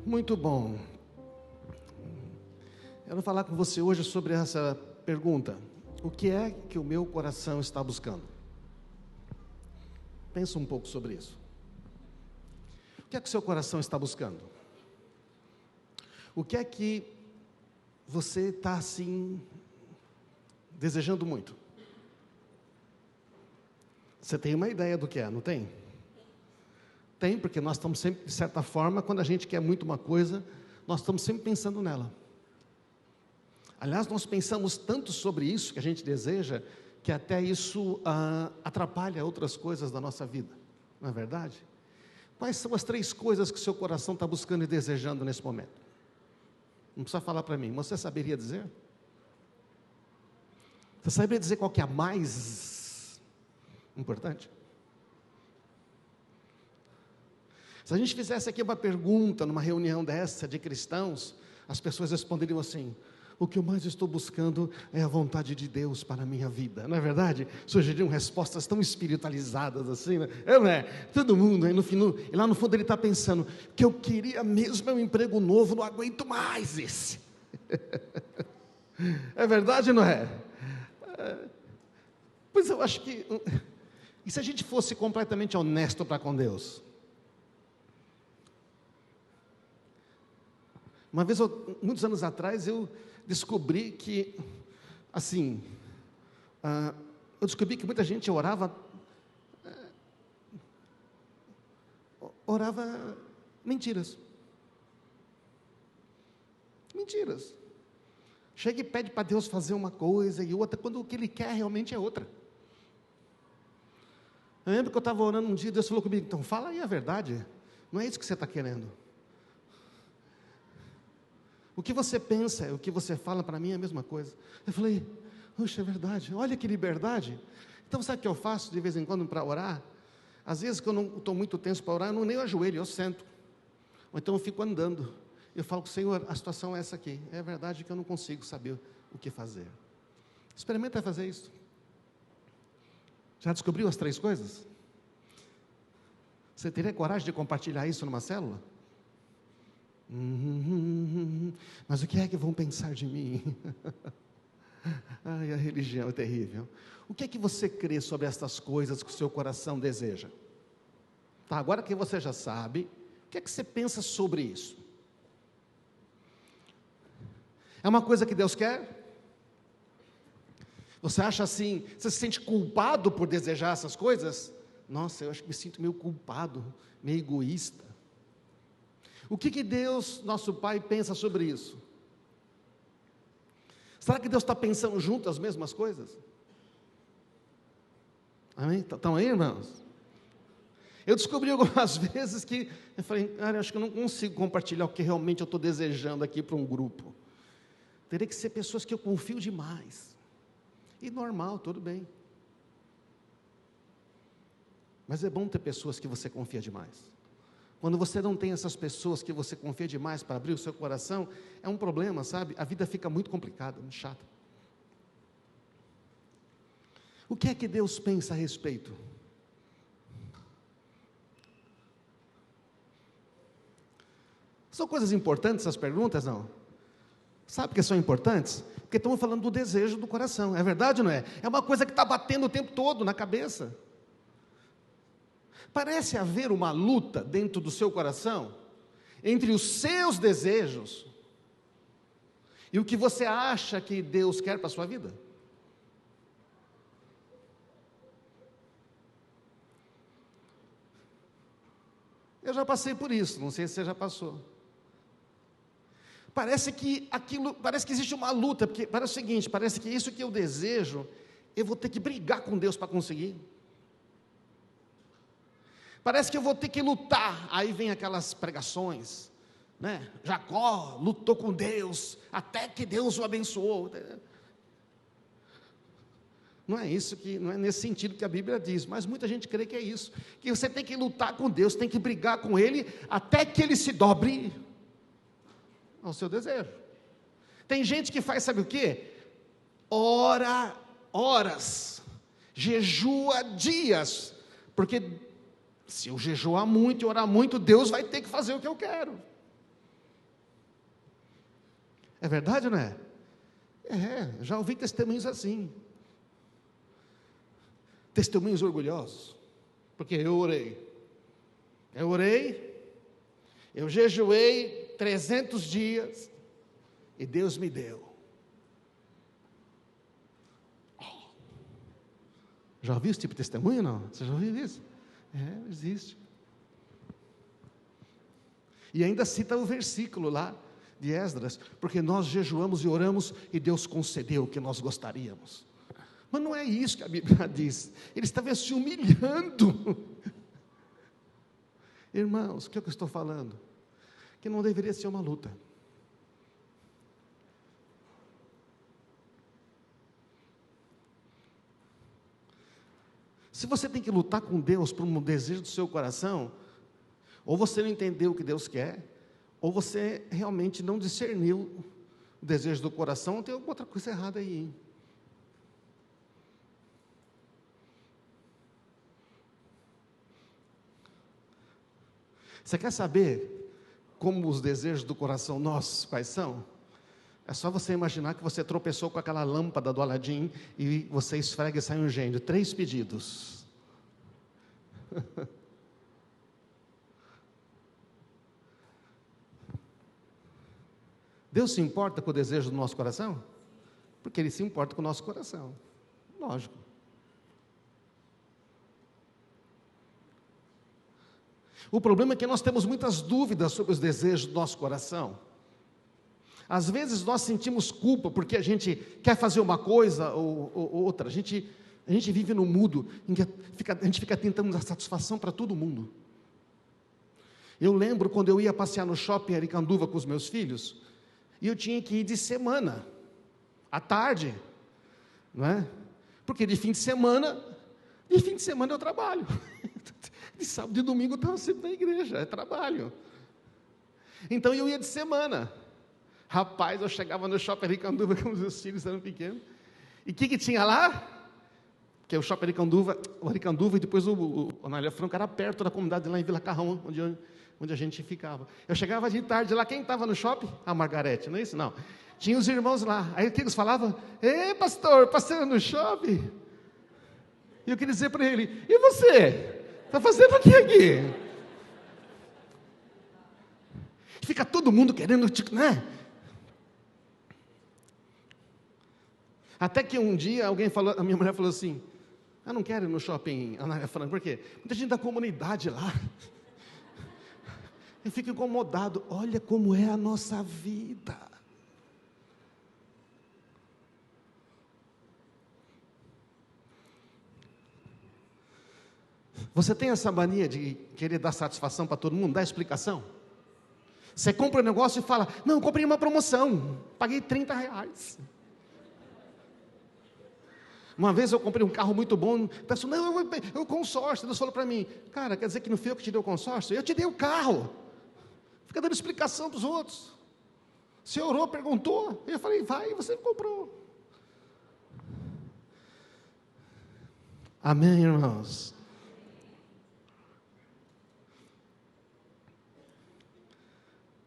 Muito bom. Eu vou falar com você hoje sobre essa pergunta: o que é que o meu coração está buscando? Pensa um pouco sobre isso. O que é que o seu coração está buscando? O que é que você está assim desejando muito? Você tem uma ideia do que é, não tem? Tem, porque nós estamos sempre, de certa forma, quando a gente quer muito uma coisa, nós estamos sempre pensando nela. Aliás, nós pensamos tanto sobre isso que a gente deseja, que até isso atrapalha outras coisas da nossa vida, não é verdade? Quais são as 3 coisas que o seu coração está buscando e desejando nesse momento? Não precisa falar para mim, você saberia dizer? Você saberia dizer qual que é a mais importante? Se a gente fizesse aqui uma pergunta, numa reunião dessa de cristãos, as pessoas responderiam assim: o que eu mais estou buscando é a vontade de Deus para a minha vida, não é verdade? Surgiriam respostas tão espiritualizadas assim, né? Não é? Todo mundo, aí lá no fundo ele está pensando: o que eu queria mesmo é um emprego novo, não aguento mais esse. É verdade ou não é? Pois eu acho que, e se a gente fosse completamente honesto para com Deus? Uma vez, muitos anos atrás, eu descobri que, assim, eu descobri que muita gente orava mentiras. Mentiras. Chega e pede para Deus fazer uma coisa e outra, quando o que Ele quer realmente é outra. Eu lembro que eu estava orando um dia, Deus falou comigo: então fala aí a verdade, não é isso que você está querendo. O que você pensa, o que você fala para mim é a mesma coisa. Eu falei: puxa, é verdade, olha que liberdade. Então sabe o que eu faço de vez em quando para orar? Às vezes que eu não estou muito tenso para orar, eu nem ajoelho, eu sento. Ou então eu fico andando. Eu falo com o Senhor: a situação é essa aqui. É verdade que eu não consigo saber o que fazer. Experimenta fazer isso. Já descobriu as 3 coisas? Você teria coragem de compartilhar isso numa célula? Mas o que é que vão pensar de mim? Ai, a religião é terrível. O que é que você crê sobre estas coisas que o seu coração deseja? Tá, agora que você já sabe, o que é que você pensa sobre isso? É uma coisa que Deus quer? Você acha assim, você se sente culpado por desejar essas coisas? Nossa, eu acho que me sinto meio culpado, meio egoísta. O que Deus, nosso Pai, pensa sobre isso? Será que Deus está pensando junto as mesmas coisas? Amém? Estão aí, irmãos? Eu descobri algumas vezes que eu falei: cara, acho que eu não consigo compartilhar o que realmente eu estou desejando aqui para um grupo. Teria que ser pessoas que eu confio demais. E normal, tudo bem. Mas é bom ter pessoas que você confia demais. Quando você não tem essas pessoas que você confia demais para abrir o seu coração, é um problema, sabe? A vida fica muito complicada, muito chata. O que é que Deus pensa a respeito? São coisas importantes essas perguntas, não? Sabe por que são importantes? Porque estamos falando do desejo do coração, é verdade ou não é? É uma coisa que está batendo o tempo todo na cabeça. Parece haver uma luta dentro do seu coração entre os seus desejos e o que você acha que Deus quer para a sua vida. Eu já passei por isso, não sei se você já passou. Parece que existe uma luta, porque parece o seguinte: parece que isso que eu desejo, eu vou ter que brigar com Deus para conseguir. Parece que eu vou ter que lutar. Aí vem aquelas pregações, né? Jacó lutou com Deus, até que Deus o abençoou. Não é isso, não é nesse sentido que a Bíblia diz, mas muita gente crê que é isso, que você tem que lutar com Deus, tem que brigar com Ele, até que Ele se dobre ao seu desejo. Tem gente que faz, sabe o quê? Ora horas, jejua dias, porque se eu jejuar muito e orar muito, Deus vai ter que fazer o que eu quero. É verdade ou não é? Já ouvi testemunhos assim. Testemunhos orgulhosos. Porque eu orei, eu jejuei 300 dias, e Deus me deu. Já ouviu esse tipo de testemunho, não? Você já ouviu isso? Existe. E ainda cita o versículo lá de Esdras, porque nós jejuamos e oramos e Deus concedeu o que nós gostaríamos. Mas não é isso que a Bíblia diz. Ele estava se humilhando. Irmãos, o que eu estou falando? Que não deveria ser uma luta. Se você tem que lutar com Deus por um desejo do seu coração, ou você não entendeu o que Deus quer, ou você realmente não discerniu o desejo do coração, ou tem alguma outra coisa errada aí. Você quer saber como os desejos do coração nossos, quais são? É só você imaginar que você tropeçou com aquela lâmpada do Aladim e você esfrega e sai um gênio. 3 pedidos. Deus se importa com o desejo do nosso coração? Porque Ele se importa com o nosso coração. Lógico. O problema é que nós temos muitas dúvidas sobre os desejos do nosso coração. Às vezes nós sentimos culpa porque a gente quer fazer uma coisa ou outra. A gente vive no mundo em que a gente fica tentando dar satisfação para todo mundo. Eu lembro quando eu ia passear no shopping Aricanduva com os meus filhos, e eu tinha que ir de semana, à tarde, não é? Porque de fim de semana eu trabalho. De sábado e domingo eu estava sempre na igreja, é trabalho. Então eu ia de semana. Rapaz, eu chegava no shopping Aricanduva com os meus filhos eram pequenos. E o que tinha lá? Porque o shopping Aricanduva e depois o Anália Franco era perto da comunidade lá em Vila Carrão, onde a gente ficava. Eu chegava de tarde lá, quem estava no shopping? A Margarete, não é isso? Não. Tinha os irmãos lá. Aí o que eles falavam? Ei, pastor, passeando no shopping? E eu queria dizer para ele, e você? Está fazendo o que aqui? Fica todo mundo querendo, né? Até que um dia a minha mulher falou assim, eu não quero ir no shopping Anália Franco, por quê? Muita gente da comunidade lá. Eu fico incomodado, olha como é a nossa vida. Você tem essa mania de querer dar satisfação para todo mundo, dar explicação? Você compra um negócio e fala, não, eu comprei uma promoção, paguei R$30. Uma vez eu comprei um carro muito bom, pessoal, não, eu consórcio. Deus falou para mim, cara, quer dizer que não fui eu que te dei o consórcio? Eu te dei o carro. Fica dando explicação para os outros. Você orou, perguntou, eu falei, vai, você comprou. Amém, irmãos?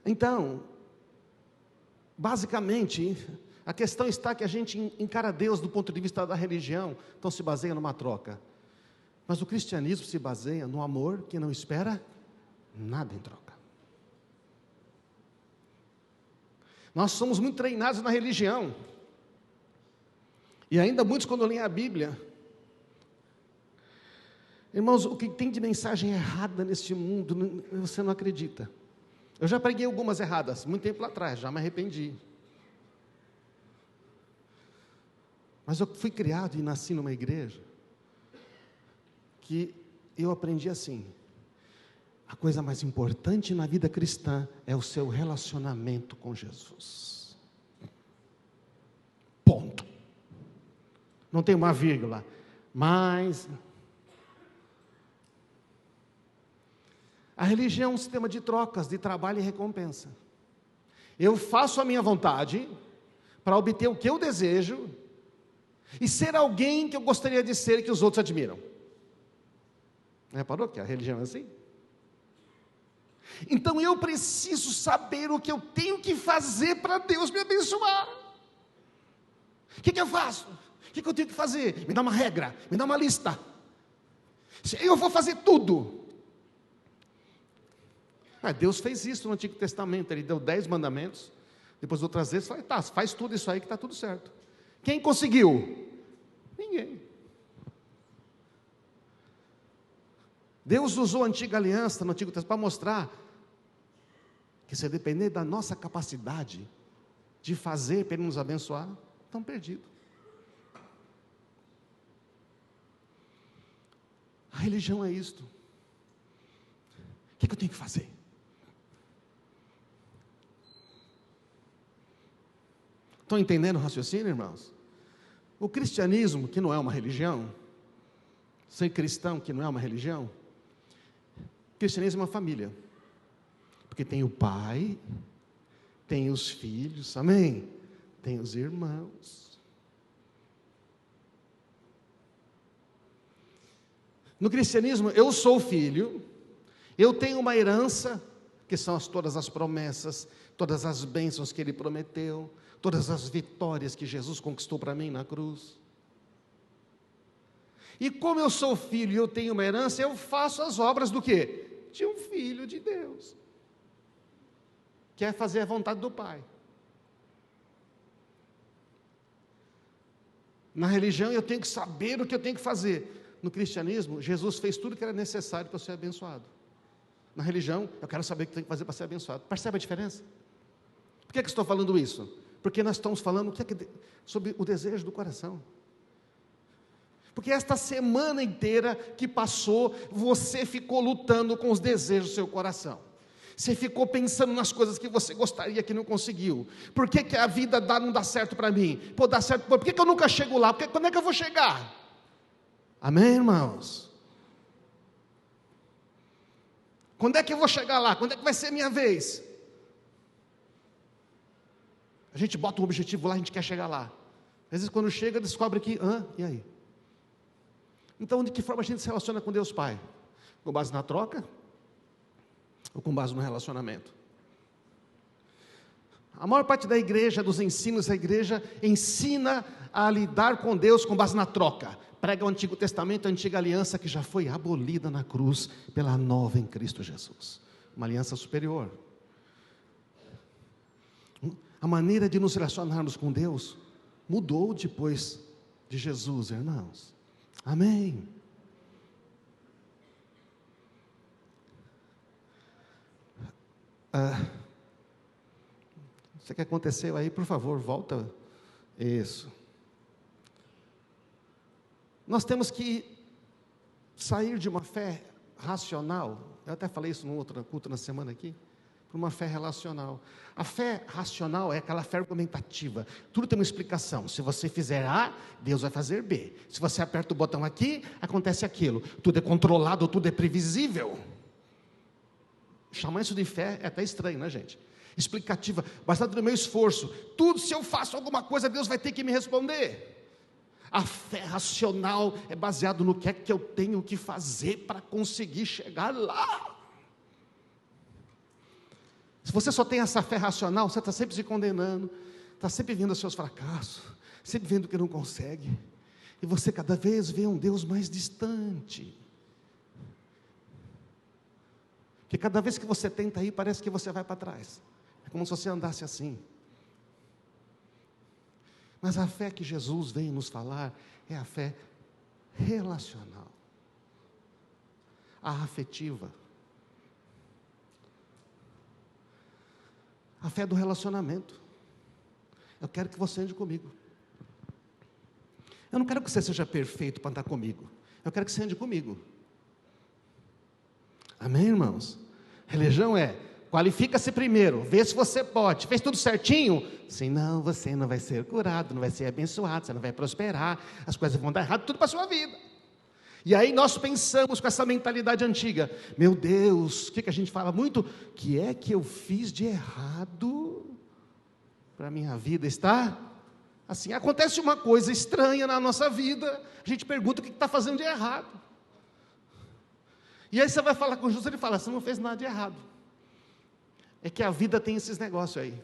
Então, basicamente, a questão está que a gente encara Deus do ponto de vista da religião, então se baseia numa troca. Mas o cristianismo se baseia no amor que não espera nada em troca. Nós somos muito treinados na religião. E ainda muitos quando leem a Bíblia. Irmãos, o que tem de mensagem errada neste mundo, você não acredita. Eu já preguei algumas erradas, muito tempo lá atrás, já me arrependi. Mas eu fui criado e nasci numa igreja que eu aprendi assim, a coisa mais importante na vida cristã é o seu relacionamento com Jesus. Ponto. Não tem uma vírgula. Mas a religião é um sistema de trocas, de trabalho e recompensa. Eu faço a minha vontade para obter o que eu desejo e ser alguém que eu gostaria de ser e que os outros admiram. Reparou que a religião é assim? Então eu preciso saber o que eu tenho que fazer para Deus me abençoar. O que eu faço? O que eu tenho que fazer? Me dá uma regra, me dá uma lista. Eu vou fazer tudo. Deus fez isso no Antigo Testamento, Ele deu 10 mandamentos, depois outras vezes, falei, tá, faz tudo isso aí que está tudo certo. Quem conseguiu? Ninguém. Deus usou a antiga aliança no Antigo Testamento para mostrar que se depender da nossa capacidade de fazer para Ele nos abençoar, estamos perdidos. A religião é isto. O que eu tenho que fazer? Estão entendendo o raciocínio, irmãos? O cristianismo, que não é uma religião, ser cristão, que não é uma religião, o cristianismo é uma família, porque tem o pai, tem os filhos, amém? Tem os irmãos. No cristianismo, eu sou filho, eu tenho uma herança, que são todas as promessas, todas as bênçãos que Ele prometeu, todas as vitórias que Jesus conquistou para mim na cruz. E como eu sou filho e eu tenho uma herança, eu faço as obras do quê? De um filho de Deus. Quer fazer a vontade do Pai. Na religião eu tenho que saber o que eu tenho que fazer. No cristianismo, Jesus fez tudo que era necessário para eu ser abençoado. Na religião, eu quero saber o que eu tenho que fazer para ser abençoado. Percebe a diferença? Por que estou falando isso? Porque nós estamos falando sobre o desejo do coração. Porque esta semana inteira que passou, você ficou lutando com os desejos do seu coração. Você ficou pensando nas coisas que você gostaria que não conseguiu. Por que a vida não dá certo para mim? Pô, dá certo, por que eu nunca chego lá? Quando é que eu vou chegar? Amém, irmãos? Quando é que eu vou chegar lá? Quando é que vai ser a minha vez? A gente bota um objetivo lá, a gente quer chegar lá. Às vezes quando chega, descobre que, e aí? Então, de que forma a gente se relaciona com Deus Pai? Com base na troca? Ou com base no relacionamento? A maior parte da igreja, dos ensinos da igreja, ensina a lidar com Deus com base na troca. Prega o Antigo Testamento, a antiga aliança que já foi abolida na cruz pela nova em Cristo Jesus. Uma aliança superior. A maneira de nos relacionarmos com Deus mudou depois de Jesus, irmãos. Amém. Isso que aconteceu aí, por favor, volta. Isso. Nós temos que sair de uma fé racional. Eu até falei isso no outro culto na semana aqui. Para uma fé relacional. A fé racional é aquela fé argumentativa. Tudo tem uma explicação. Se você fizer A, Deus vai fazer B. Se você aperta o botão aqui, acontece aquilo. Tudo é controlado, tudo é previsível. Chamar isso de fé é até estranho, né, gente? Explicativa, baseado no meu esforço. Tudo, se eu faço alguma coisa, Deus vai ter que me responder. A fé racional é baseado no que é que eu tenho que fazer para conseguir chegar lá. Se você só tem essa fé racional, você está sempre se condenando, está sempre vendo os seus fracassos, sempre vendo que não consegue, e você cada vez vê um Deus mais distante. Porque cada vez que você tenta ir, parece que você vai para trás. É como se você andasse assim. Mas a fé que Jesus vem nos falar é a fé relacional, a afetiva, a fé do relacionamento. Eu quero que você ande comigo. Eu não quero que você seja perfeito para andar comigo. Eu quero que você ande comigo. Amém, irmãos? Religião é, qualifica-se primeiro, vê se você pode. Fez tudo certinho? Senão você não vai ser curado, não vai ser abençoado, você não vai prosperar, as coisas vão dar errado, tudo para a sua vida. E aí nós pensamos com essa mentalidade antiga, meu Deus, o que a gente fala muito? O que é que eu fiz de errado para a minha vida estar assim? Acontece uma coisa estranha na nossa vida, a gente pergunta o que está fazendo de errado. E aí você vai falar com Jesus, ele fala, você não fez nada de errado. É que a vida tem esses negócios aí.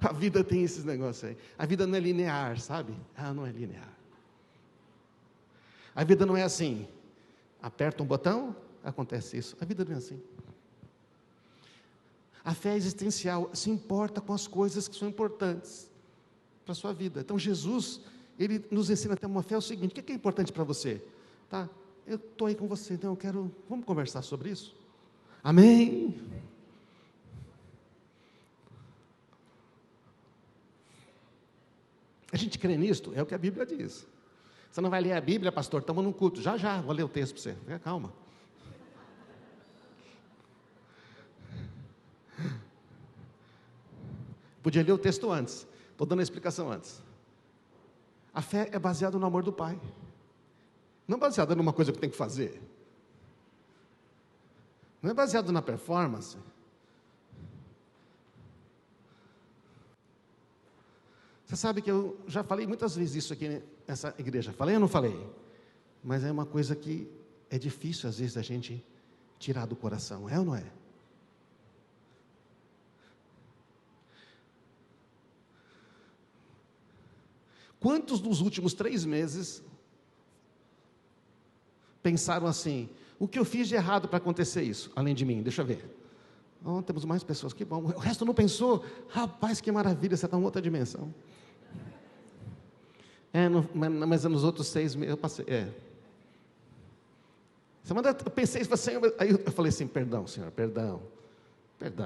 A vida tem esses negócios aí. A vida não é linear, sabe? Não é linear. A vida não é assim. Aperta um botão, acontece isso. A vida não é assim. A fé existencial se importa com as coisas que são importantes para a sua vida. Então Jesus, Ele nos ensina a ter uma fé, é o seguinte: o que é importante para você? Tá? Eu estou aí com você, então vamos conversar sobre isso? Amém? A gente crê nisto? É o que a Bíblia diz. Você não vai ler a Bíblia, pastor? Estamos num culto. Já, vou ler o texto para você. Fica calma. Podia ler o texto antes. Estou dando a explicação antes. A fé é baseada no amor do Pai. Não é baseada numa coisa que tem que fazer. Não é baseado na performance. Você sabe que eu já falei muitas vezes isso aqui nessa igreja. Falei ou não falei? Mas é uma coisa que é difícil às vezes a gente tirar do coração. É ou não é? Quantos nos últimos 3 meses pensaram assim: o que eu fiz de errado para acontecer isso? Além de mim, deixa eu ver. Temos mais pessoas, que bom. O resto não pensou? Rapaz, que maravilha, você está em outra dimensão. Mas nos outros 6 meses eu passei. Eu pensei isso, Senhor, aí eu falei assim: perdão, Senhor, perdão,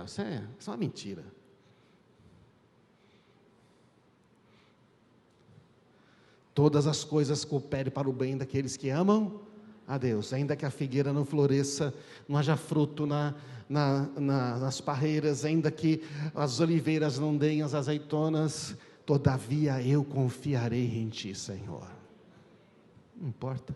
isso é uma mentira. Todas as coisas cooperem para o bem daqueles que amam a Deus, ainda que a figueira não floresça, não haja fruto nas parreiras, ainda que as oliveiras não deem as azeitonas, todavia eu confiarei em Ti, Senhor. Não importa.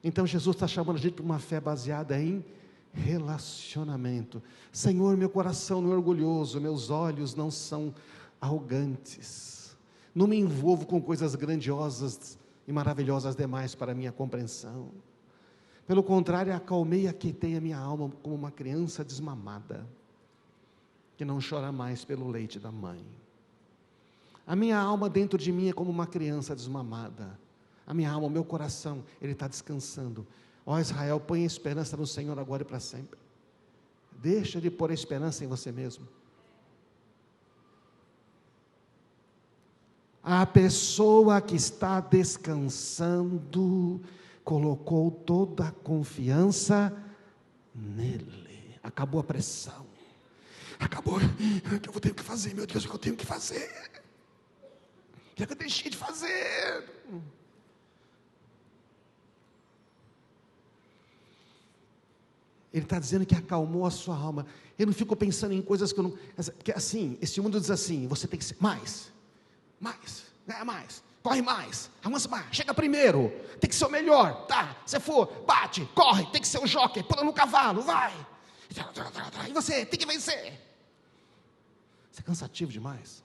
Então Jesus está chamando a gente para uma fé baseada em relacionamento. Senhor, meu coração não é orgulhoso, meus olhos não são arrogantes, não me envolvo com coisas grandiosas e maravilhosas demais para a minha compreensão. Pelo contrário, acalmei e aquietei a minha alma como uma criança desmamada, que não chora mais pelo leite da mãe. A minha alma dentro de mim é como uma criança desmamada. A minha alma, o meu coração, ele está descansando. Ó Israel, põe a esperança no Senhor agora e para sempre. Deixa de pôr a esperança em você mesmo. A pessoa que está descansando colocou toda a confiança nele. Acabou a pressão. Acabou. O que eu tenho que fazer, meu Deus, o que eu tenho que fazer? O que eu deixei de fazer? Ele está dizendo que acalmou a sua alma. Ele não ficou pensando em coisas que eu não... Porque assim, esse mundo diz assim: você tem que ser mais, ganha mais, corre mais, avança mais, chega primeiro, tem que ser o melhor, tá? Se for, bate, corre, tem que ser o jockey, pula no cavalo, vai. E você tem que vencer. Isso é cansativo demais.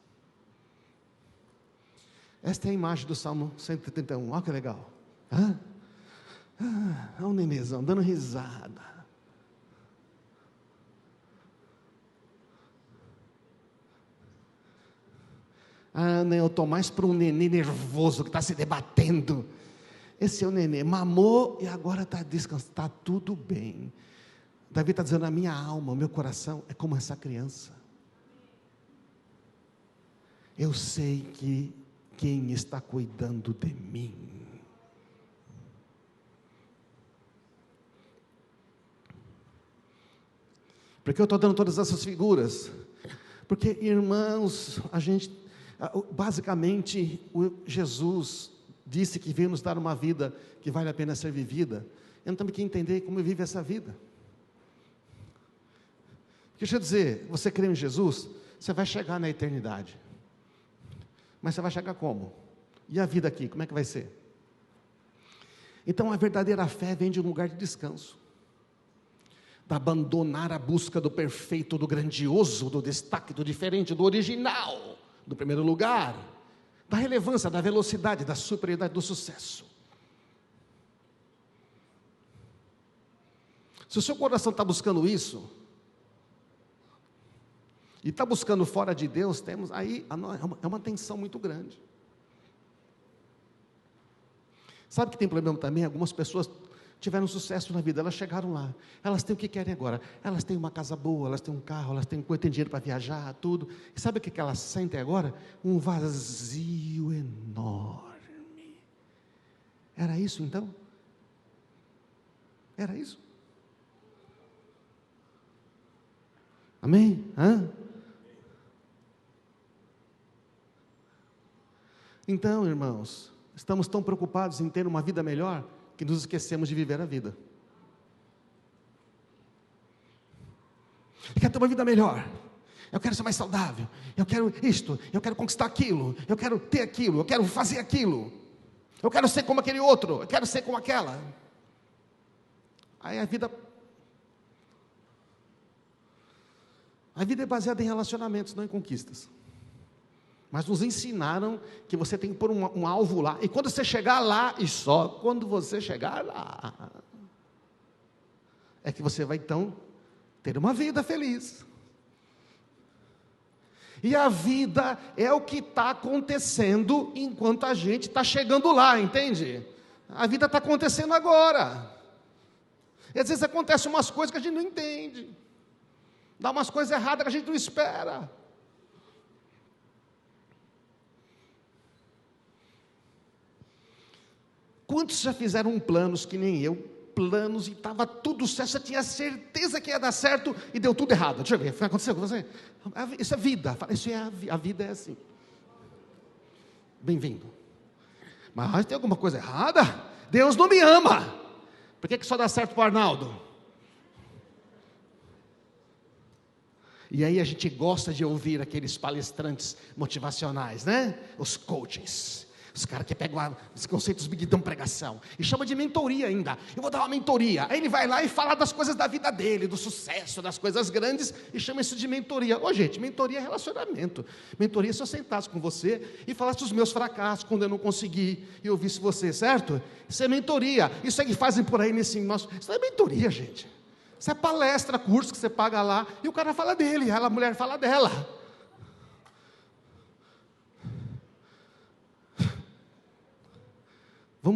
Esta é a imagem do Salmo 131, olha que legal. Olha o nenezão dando risada. Eu estou mais para um nenê nervoso que está se debatendo. Esse é o nenê, mamou e agora está descansando, está tudo bem. Davi está dizendo: a minha alma, o meu coração é como essa criança. Eu sei que quem está cuidando de mim. Por que eu estou dando todas essas figuras? Porque, irmãos, basicamente, Jesus disse que veio nos dar uma vida que vale a pena ser vivida. Eu também quero entender como vive essa vida. Deixa eu dizer, você crê em Jesus, você vai chegar na eternidade. Mas você vai chegar como? E a vida aqui, como é que vai ser? Então a verdadeira fé vem de um lugar de descanso. Da abandonar a busca do perfeito, do grandioso, do destaque, do diferente, do original, do primeiro lugar, da relevância, da velocidade, da superioridade, do sucesso. Se o seu coração está buscando isso, e está buscando fora de Deus, temos aí, é uma tensão muito grande. Sabe que tem problema também? Algumas pessoas tiveram sucesso na vida, elas chegaram lá, elas têm o que querem agora, elas têm uma casa boa, elas têm um carro, elas têm dinheiro para viajar, tudo, e sabe o que elas sentem agora? Um vazio enorme. Era isso então? Era isso? Amém? Então, irmãos, estamos tão preocupados em ter uma vida melhor, que nos esquecemos de viver a vida. Eu quero ter uma vida melhor, eu quero ser mais saudável, eu quero isto, eu quero conquistar aquilo, eu quero ter aquilo, eu quero fazer aquilo, eu quero ser como aquele outro, eu quero ser como aquela. Aí a vida é baseada em relacionamentos, não em conquistas. Mas nos ensinaram que você tem que pôr um alvo lá, e quando você chegar lá, e só quando você chegar lá, é que você vai então ter uma vida feliz. E a vida é o que está acontecendo enquanto a gente está chegando lá, entende? A vida está acontecendo agora. E às vezes acontecem umas coisas que a gente não entende, dá umas coisas erradas que a gente não espera. Quantos já fizeram planos que nem eu, planos e estava tudo certo, você tinha certeza que ia dar certo e deu tudo errado? Deixa eu ver, o que aconteceu com você? Isso é vida, isso é a vida é assim. Bem-vindo. Mas tem alguma coisa errada? Deus não me ama. Por que só dá certo para o Arnaldo? E aí a gente gosta de ouvir aqueles palestrantes motivacionais, né? Os coaches. Os caras que pegam os conceitos big dão pregação e chama de mentoria ainda. Eu vou dar uma mentoria. Aí ele vai lá e fala das coisas da vida dele, do sucesso, das coisas grandes, e chama isso de mentoria. Ô gente, mentoria é relacionamento. Mentoria é se eu sentasse com você e falasse dos meus fracassos, quando eu não consegui, e ouvisse você, certo? Isso é mentoria. Isso é que fazem por aí nesse nosso. Isso não é mentoria, gente. Isso é palestra, curso que você paga lá, e o cara fala dele, a mulher fala dela.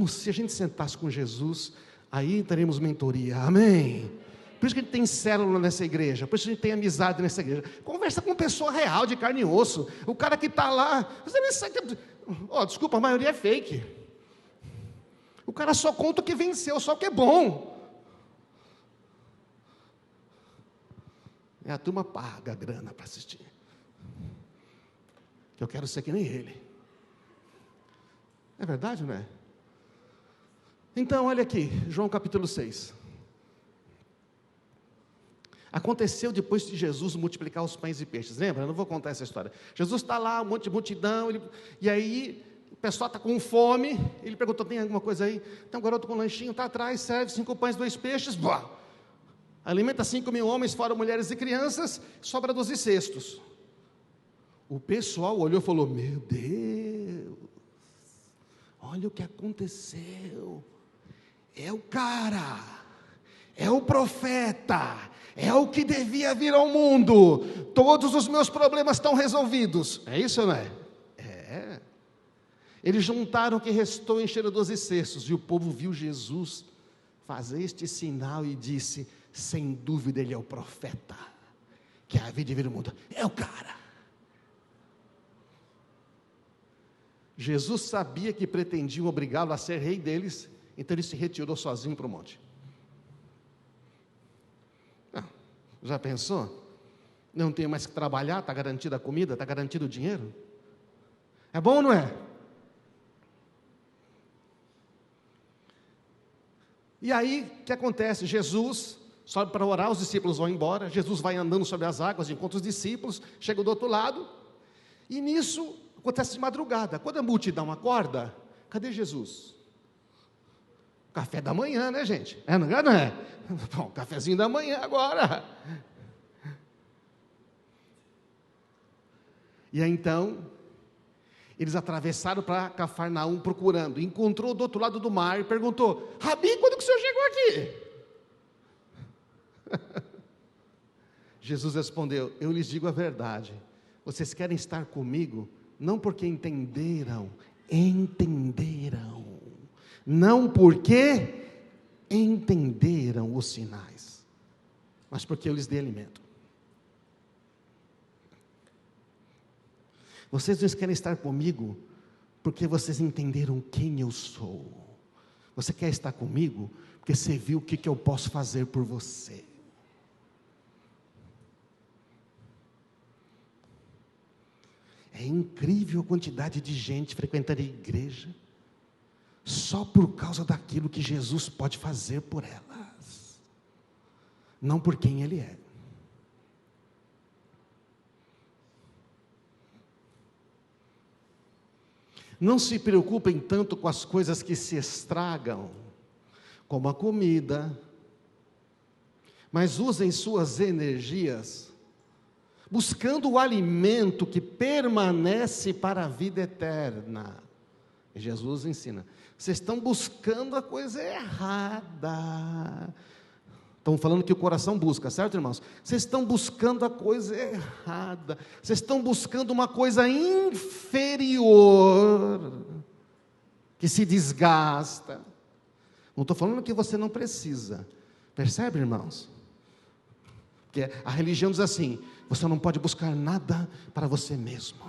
Se a gente sentasse com Jesus, aí teremos mentoria, amém? Por isso que a gente tem célula nessa igreja, por isso que a gente tem amizade nessa igreja. Conversa com pessoa real, de carne e osso. O cara que está lá, você nem sabe, desculpa, a maioria é fake. O cara só conta o que venceu, só o que é bom. E a turma paga a grana para assistir. Eu quero ser que nem ele. É verdade, não é? Então, olha aqui, João capítulo 6. Aconteceu depois de Jesus multiplicar os pães e peixes, lembra? Eu não vou contar essa história. Jesus está lá, um monte de multidão, e aí o pessoal está com fome, ele perguntou, tem alguma coisa aí? Tem um garoto com um lanchinho, está atrás, serve 5 pães, 2 peixes, alimenta 5.000 homens, fora mulheres e crianças, sobra 12 cestos. O pessoal olhou e falou, meu Deus, olha o que aconteceu. É o cara, é o profeta, é o que devia vir ao mundo, todos os meus problemas estão resolvidos. É isso ou não é? É. Eles juntaram o que restou e encheram 12 cestos, e o povo viu Jesus fazer este sinal e disse, sem dúvida ele é o profeta, que havia de vir ao mundo, é o cara. Jesus sabia que pretendiam obrigá-lo a ser rei deles, então ele se retirou sozinho para o monte. Já pensou? Não tenho mais que trabalhar, está garantida a comida, está garantido o dinheiro? É bom ou não é? E aí, o que acontece? Jesus sobe para orar, os discípulos vão embora, Jesus vai andando sobre as águas, encontra os discípulos, chega do outro lado, e nisso acontece de madrugada. Quando a multidão acorda, cadê Jesus? Café da manhã, né, gente? Não é? Bom, cafezinho da manhã agora. E aí então, eles atravessaram para Cafarnaum procurando, encontrou do outro lado do mar e perguntou, Rabi, quando que o senhor chegou aqui? Jesus respondeu: eu lhes digo a verdade, vocês querem estar comigo, não porque entenderam, não porque entenderam os sinais, mas porque eu lhes dei alimento. Vocês não querem estar comigo, porque vocês entenderam quem eu sou. Você quer estar comigo, porque você viu o que eu posso fazer por você. É incrível a quantidade de gente frequentando a igreja, só por causa daquilo que Jesus pode fazer por elas, não por quem Ele é. Não se preocupem tanto com as coisas que se estragam, como a comida, mas usem suas energias buscando o alimento que permanece para a vida eterna. E Jesus ensina: vocês estão buscando a coisa errada. Estão falando que o coração busca, certo, irmãos? Vocês estão buscando a coisa errada. Vocês estão buscando uma coisa inferior, que se desgasta. Não estou falando que você não precisa. Percebe, irmãos? Porque a religião diz assim: você não pode buscar nada para você mesmo.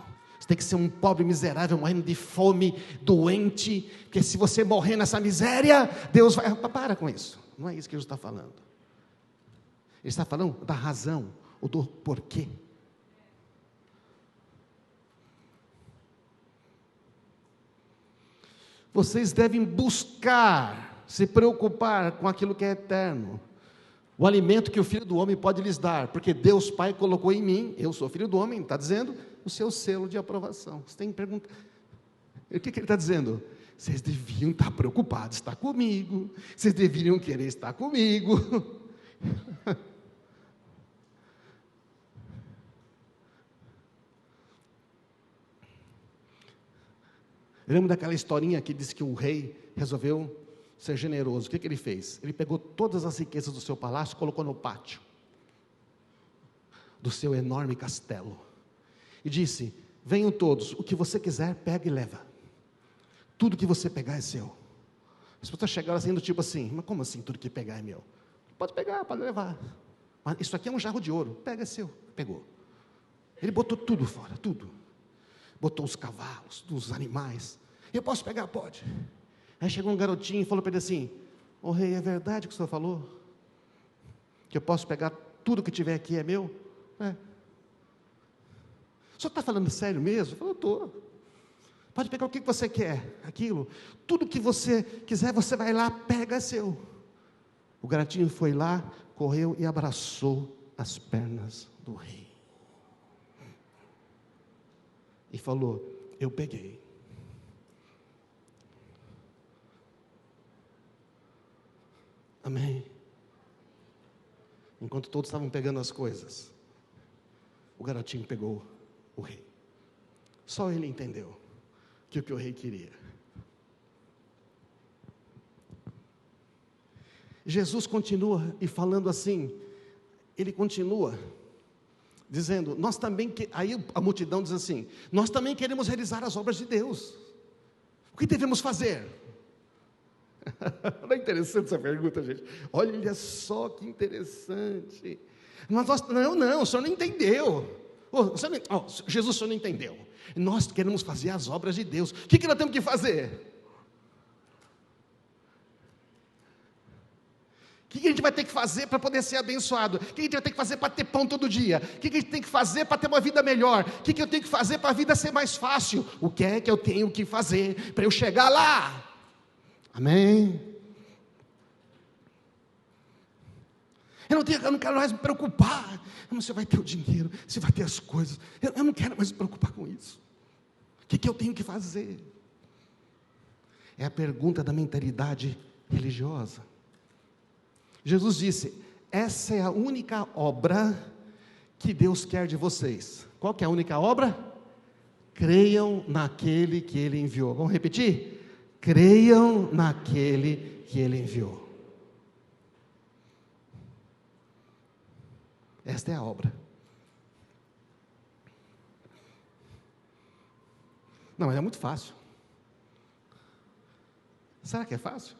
Você tem que ser um pobre miserável, morrendo de fome, doente, porque se você morrer nessa miséria, Deus vai... Para com isso. Não é isso que Jesus está falando. Ele está falando da razão, ou do porquê. Vocês devem buscar, se preocupar com aquilo que é eterno. O alimento que o Filho do Homem pode lhes dar, porque Deus Pai colocou em mim, eu sou Filho do Homem, está dizendo, o seu selo de aprovação. Você tem que perguntar, o que ele está dizendo? Vocês deviam estar preocupados, estar comigo, vocês deveriam querer estar comigo. Lembra daquela historinha que diz que o rei resolveu ser generoso? O que ele fez? Ele pegou todas as riquezas do seu palácio e colocou no pátio do seu enorme castelo e disse: venham todos, o que você quiser, pega e leva, tudo que você pegar é seu. As pessoas chegaram assim, do tipo assim: mas como assim tudo que pegar é meu? Pode pegar, pode levar, mas isso aqui é um jarro de ouro, pega, é seu. Pegou, ele botou tudo fora, tudo, botou os cavalos, os animais. Eu posso pegar? Pode. Aí chegou um garotinho e falou para ele assim: ô rei, é verdade o que o senhor falou? Que eu posso pegar tudo que tiver aqui é meu? É. O senhor está falando sério mesmo? Eu falei: estou. Pode pegar o que você quer, aquilo, tudo que você quiser, você vai lá, pega, é seu. O garotinho foi lá, correu e abraçou as pernas do rei e falou: eu peguei. Amém. Enquanto todos estavam pegando as coisas, o garotinho pegou o rei. Só ele entendeu que o que o rei queria. Jesus continua e falando assim, ele continua dizendo: nós também, aí a multidão diz assim: nós também queremos realizar as obras de Deus. O que devemos fazer? Não é interessante essa pergunta, gente? Olha só que interessante. Mas não, o senhor não entendeu. Jesus, o senhor não entendeu. Nós queremos fazer as obras de Deus. O que nós temos que fazer? O que a gente vai ter que fazer para poder ser abençoado? O que a gente vai ter que fazer para ter pão todo dia? O que a gente tem que fazer para ter uma vida melhor? O que eu tenho que fazer para a vida ser mais fácil? O que é que eu tenho que fazer para eu chegar lá? Amém? Eu não quero mais me preocupar. Você vai ter o dinheiro, você vai ter as coisas. Eu não quero mais me preocupar com isso. O que eu tenho que fazer? É a pergunta da mentalidade religiosa. Jesus disse: essa é a única obra que Deus quer de vocês. Qual que é a única obra? Creiam naquele que Ele enviou. Vamos repetir? Creiam naquele que Ele enviou. Esta é a obra. Não, mas é muito fácil. Será que é fácil?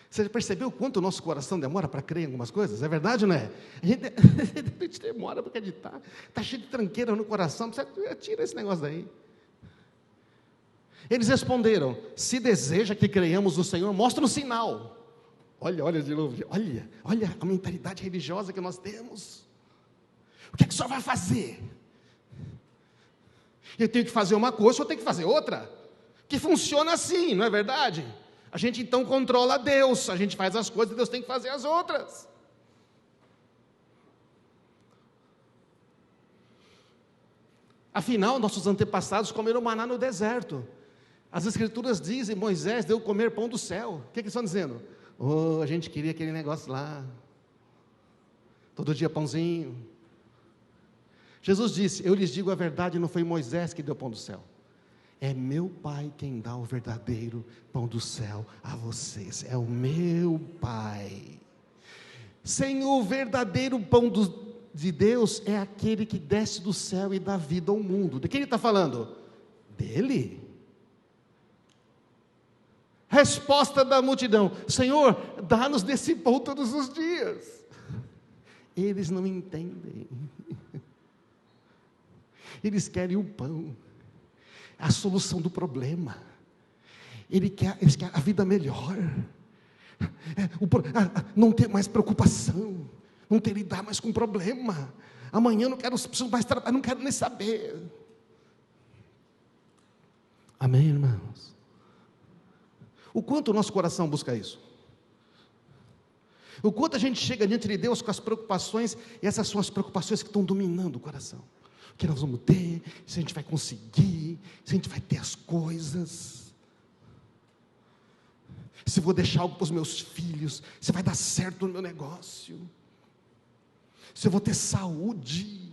Você já percebeu quanto o nosso coração demora para crer em algumas coisas? É verdade ou não é? A gente demora para acreditar. Está cheio de tranqueira no coração. Você tira esse negócio daí. Eles responderam: se deseja que creiamos no Senhor, mostra um sinal. Olha de novo. Olha a mentalidade religiosa que nós temos. O que é que o senhor vai fazer? Eu tenho que fazer uma coisa, o senhor tem que fazer outra. Que funciona assim, não é verdade? A gente então controla Deus, a gente faz as coisas e Deus tem que fazer as outras. Afinal, nossos antepassados comeram maná no deserto. As Escrituras dizem: Moisés deu comer pão do céu. O que eles estão dizendo? A gente queria aquele negócio lá. Todo dia pãozinho. Jesus disse: eu lhes digo a verdade, não foi Moisés que deu pão do céu. É meu Pai quem dá o verdadeiro pão do céu a vocês. É o meu Pai. Sem o verdadeiro pão de Deus, é aquele que desce do céu e dá vida ao mundo. De quem ele está falando? Dele. Resposta da multidão: Senhor, dá-nos desse pão todos os dias. Eles não entendem. Eles querem o pão, a solução do problema. Eles querem a vida melhor, não ter mais preocupação, não ter que lidar mais com problema. Amanhã não preciso mais trabalhar, não quero nem saber. Amém, irmãos? O quanto o nosso coração busca isso? O quanto a gente chega diante de Deus com as preocupações, e essas são as preocupações que estão dominando o coração. O que nós vamos ter, se a gente vai conseguir, se a gente vai ter as coisas, se vou deixar algo para os meus filhos, se vai dar certo no meu negócio, se eu vou ter saúde.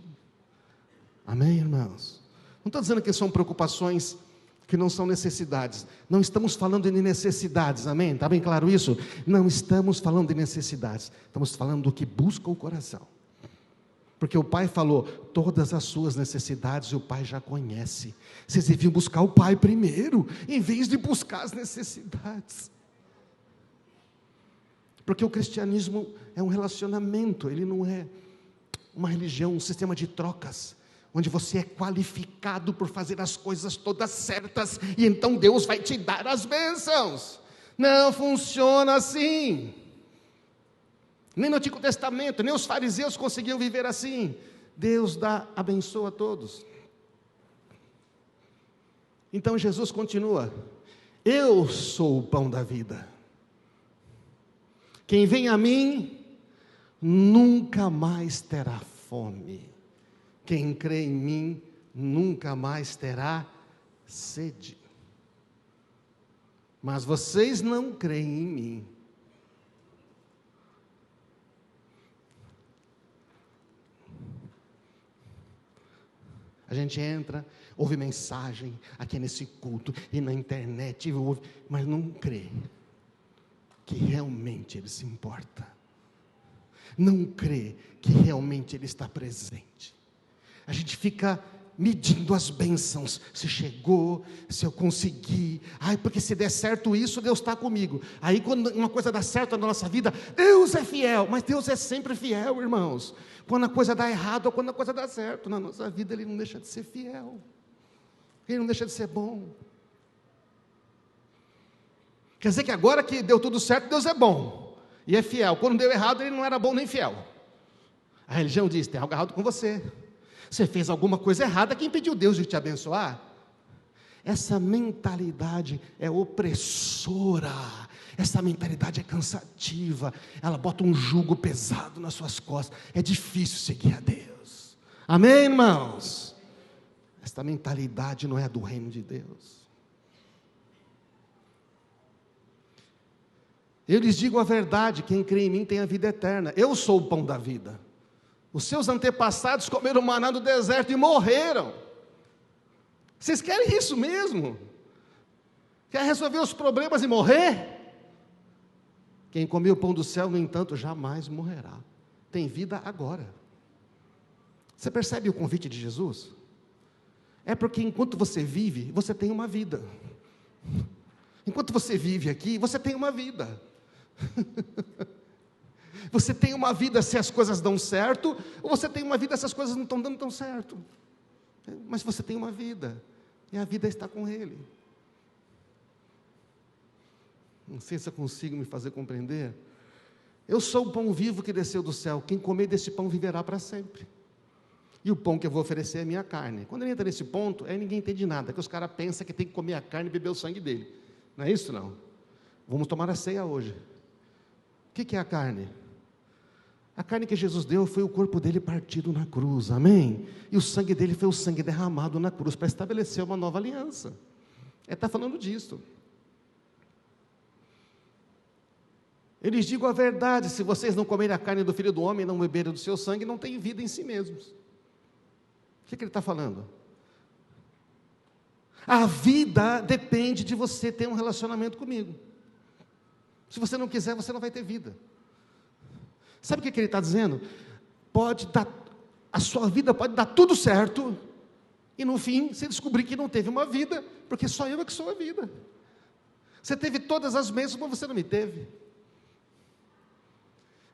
Amém, irmãos? Não estou dizendo que são preocupações que não são necessidades. Não estamos falando de necessidades, amém? Está bem claro isso? Não estamos falando de necessidades, estamos falando do que busca o coração. Porque o Pai falou: todas as suas necessidades o Pai já conhece. Vocês deviam buscar o Pai primeiro, em vez de buscar as necessidades. Porque o cristianismo é um relacionamento, ele não é uma religião, um sistema de trocas, onde você é qualificado por fazer as coisas todas certas, e então Deus vai te dar as bênçãos. Não funciona assim. Nem no Antigo Testamento, nem os fariseus conseguiam viver assim. Deus abençoa a todos. Então Jesus continua: eu sou o pão da vida. Quem vem a mim, nunca mais terá fome. Quem crê em mim, nunca mais terá sede. Mas vocês não creem em mim. A gente entra, ouve mensagem aqui nesse culto e na internet, ouve, mas não crê que realmente Ele se importa. Não crê que realmente Ele está presente. A gente fica medindo as bênçãos, se chegou, se eu consegui, porque se der certo isso, Deus está comigo. Aí quando uma coisa dá certo na nossa vida, Deus é fiel, mas Deus é sempre fiel, irmãos. Quando a coisa dá errado ou quando a coisa dá certo na nossa vida, Ele não deixa de ser fiel, Ele não deixa de ser bom. Quer dizer que agora que deu tudo certo, Deus é bom e é fiel. Quando deu errado, Ele não era bom nem fiel. A religião diz: tem algo errado com você. Você fez alguma coisa errada, quem impediu Deus de te abençoar? Essa mentalidade é opressora, essa mentalidade é cansativa, ela bota um jugo pesado nas suas costas, é difícil seguir a Deus. Amém, irmãos? Esta mentalidade não é do reino de Deus. Eu lhes digo a verdade: quem crê em mim tem a vida eterna. Eu sou o pão da vida. Os seus antepassados comeram maná no deserto e morreram. Vocês querem isso mesmo? Quer resolver os problemas e morrer? Quem comeu o pão do céu, no entanto, jamais morrerá. tem vida agora. Você percebe o convite de Jesus? É porque enquanto você vive, você tem uma vida. Enquanto você vive aqui, você tem uma vida. Você tem uma vida se as coisas dão certo, ou você tem uma vida se as coisas não estão dando tão certo. Mas você tem uma vida, e a vida está com Ele. Não sei se eu consigo me fazer compreender. Eu sou o pão vivo que desceu do céu, quem comer desse pão viverá para sempre. E o pão que eu vou oferecer é a minha carne. Quando ele entra nesse ponto, aí ninguém entende nada, que os caras pensam que tem que comer a carne e beber o sangue dele. Não é isso não? Vamos tomar a ceia hoje. O que é a carne? A carne que Jesus deu foi o corpo dele partido na cruz, amém? E o sangue dele foi o sangue derramado na cruz, para estabelecer uma nova aliança. Ele está falando disso. Eu lhes digo a verdade, se vocês não comerem a carne do Filho do Homem e não beberem do seu sangue, não têm vida em si mesmos. O que ele está falando? A vida depende de você ter um relacionamento comigo. Se você não quiser, você não vai ter vida. Sabe o que ele está dizendo? A sua vida pode dar tudo certo, e no fim, você descobrir que não teve uma vida, porque só eu é que sou a vida. Você teve todas as bênçãos, mas você não me teve.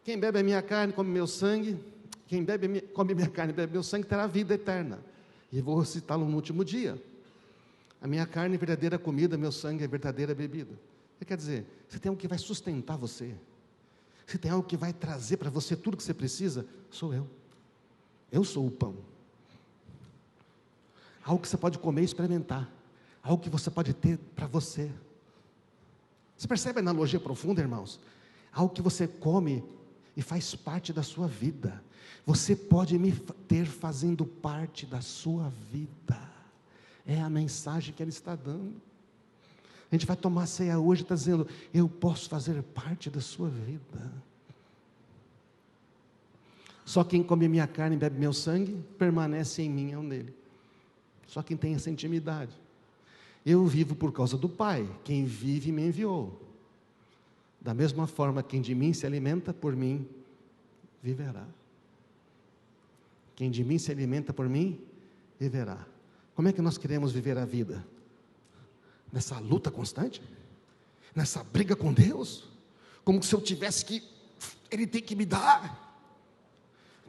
Quem bebe a minha carne, come meu sangue, come minha carne, bebe meu sangue, terá vida eterna. E eu vou citá-lo no último dia. A minha carne é verdadeira comida, meu sangue é verdadeira bebida. Quer dizer, você tem algo que vai sustentar você. Se tem algo que vai trazer para você tudo que você precisa, sou eu. Eu sou o pão. Algo que você pode comer e experimentar. Algo que você pode ter para você. Você percebe a analogia profunda, irmãos? Algo que você come e faz parte da sua vida. Você pode me ter fazendo parte da sua vida. É a mensagem que ele está dando. A gente vai tomar ceia hoje, está dizendo, eu posso fazer parte da sua vida. Só quem come minha carne e bebe meu sangue, permanece em mim e eu nele. Só quem tem essa intimidade. Eu vivo por causa do Pai, quem vive me enviou. Da mesma forma, quem de mim se alimenta, por mim viverá. Quem de mim se alimenta, por mim viverá. Como é que nós queremos viver a vida? Nessa luta constante? Nessa briga com Deus? Como se eu tivesse que, Ele tem que me dar.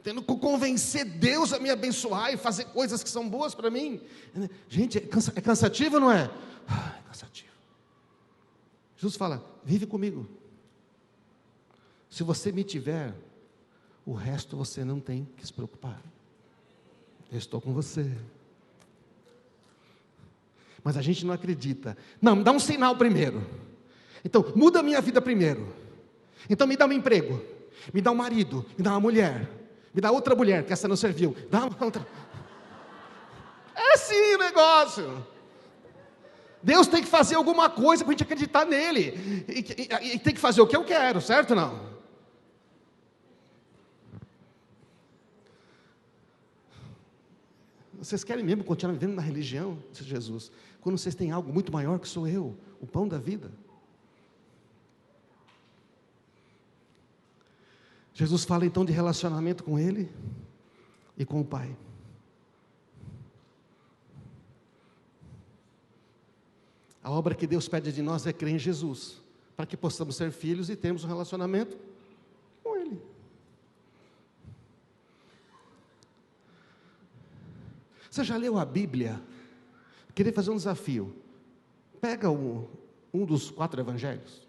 Tendo que convencer Deus a me abençoar e fazer coisas que são boas para mim. Gente, é cansativo ou não é? É cansativo. Jesus fala, vive comigo. Se você me tiver, o resto você não tem que se preocupar. Eu estou com você. Mas a gente não acredita. Não, me dá um sinal primeiro. Então, muda a minha vida primeiro. Então, me dá um emprego. Me dá um marido. Me dá uma mulher. Me dá outra mulher, que essa não serviu. Dá uma outra. É assim o negócio. Deus tem que fazer alguma coisa para a gente acreditar nele. E tem que fazer o que eu quero, certo ou não? Vocês querem mesmo continuar vivendo na religião, disse Jesus, quando vocês têm algo muito maior que sou eu, o pão da vida? Jesus fala então de relacionamento com Ele e com o Pai. A obra que Deus pede de nós é crer em Jesus, para que possamos ser filhos e termos um relacionamento com Ele. Você já leu a Bíblia? Queria fazer um desafio. Pega um dos 4 evangelhos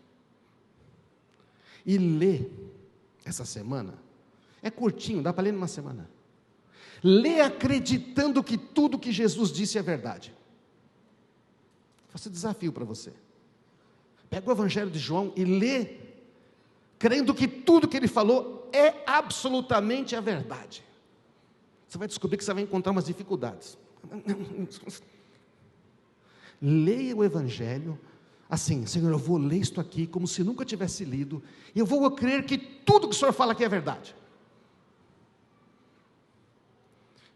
e lê essa semana. É curtinho, dá para ler numa semana. Lê acreditando que tudo que Jesus disse é verdade. Faço desafio para você. Pega o evangelho de João e lê, crendo que tudo que ele falou é absolutamente a verdade. Você vai descobrir que você vai encontrar umas dificuldades. Leia o evangelho assim, Senhor, eu vou ler isto aqui como se nunca tivesse lido, e eu vou crer que tudo que o Senhor fala aqui é verdade.